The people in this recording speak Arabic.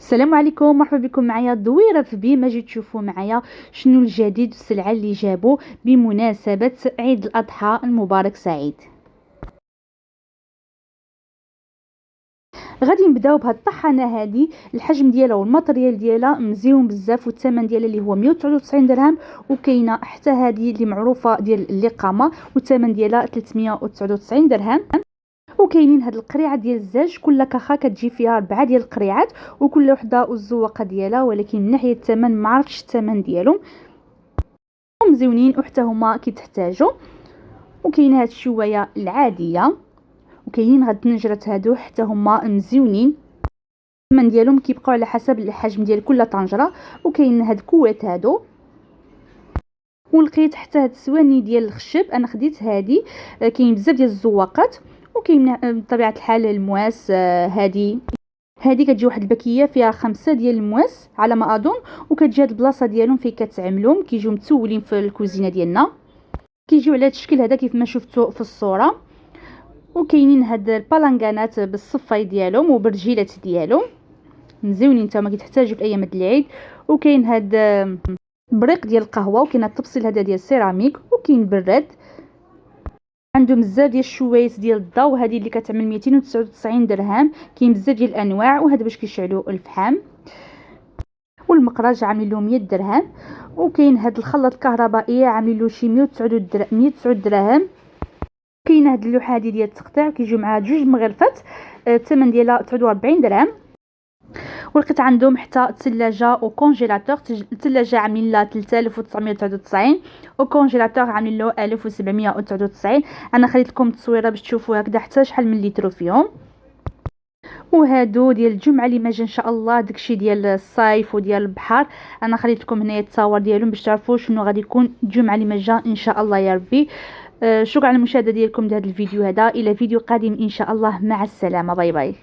السلام عليكم، مرحبا بكم معايا دويره في بيما. جيت تشوفوا معايا شنو الجديد والسلعه اللي جابوا بمناسبه عيد الاضحى المبارك سعيد. غادي نبداو بهاد الطحانه هادي. الحجم ديالها والماتريال ديالها مزيون بزاف، والثمن ديالها اللي هو 199 درهم. وكاينه حتى هذه اللي معروفه ديال الاقامه والثمن ديالها 399 درهم. وكاينين هاد القريعه ديال الزاج، كل كاخه كتجي فيها 4 ديال القريعات وكل وحده والزواقه ديالها، ولكن من ناحيه الثمن ما عرفتش الثمن ديالهم، مزيونين وحتى هما كيتحتاجوا. وكاين هاد الشوايه العاديه، وكاينين هاد النجرات هادو حتى هما مزيونين، الثمن ديالهم كيبقاو على حسب الحجم ديال كل طنجره. وكاين هاد الكوات هادو، ولقيت حتى هاد السواني ديال الخشب، انا خديت هادي. كاين بزاف ديال الزواقات، وكاين بطبيعه الحال المواس. هادي كتجي واحد الباكيه فيها 5 ديال المواس على ما اظن، وكتجي هاد البلاصه ديالهم فين كتعملهم، كيجيو متسولين في الكوزينه ديالنا، كيجيو على هاد الشكل هذا كيف ما شفتوا في الصوره. وكاينين هاد البالانغانات بالصفاي ديالهم وبالرجيلات ديالهم، مزيونين نتاما كيتحتاجوا في ايام العيد. وكاين هاد بريق ديال القهوه، وكاين هاد الطبسيل هذا ديال السيراميك، وكاين براد. عندهم بزاف ديال الشوايات ديال الضو، هذه اللي كتعمل 299 درهم. كاين بزاف ديال الانواع، وهذا باش كيشعلوا الفحم. والمقراج عاملين له 100 درهم. وكاين هاد الخلاط الكهربائيه عاملين له شي 109 دراهم. كاين هاد اللوحه هذه ديال التقطيع، كيجيو معها جوج مغرفات، الثمن ديالها 49 درهم. ولقيت عندهم حتى ثلاجه وكونجيلاتور. الثلاجه عاملين لها 3999، وكونجيلاتور عاملين له 1799. انا خليت لكم التصويره باش تشوفوا هكذا حتى شحال من لتر فيهم. وهادو ديال الجمعه اللي ما جا ان شاء الله، داكشي ديال الصيف وديال البحر. انا خليت لكم هنايا التصاور ديالهم باش تعرفوا شنو غادي يكون الجمعه اللي ما جا ان شاء الله يا ربي. شكرا على المشاهده ديالكم لهذا الفيديو هذا. الى فيديو قادم ان شاء الله، مع السلامه، باي باي.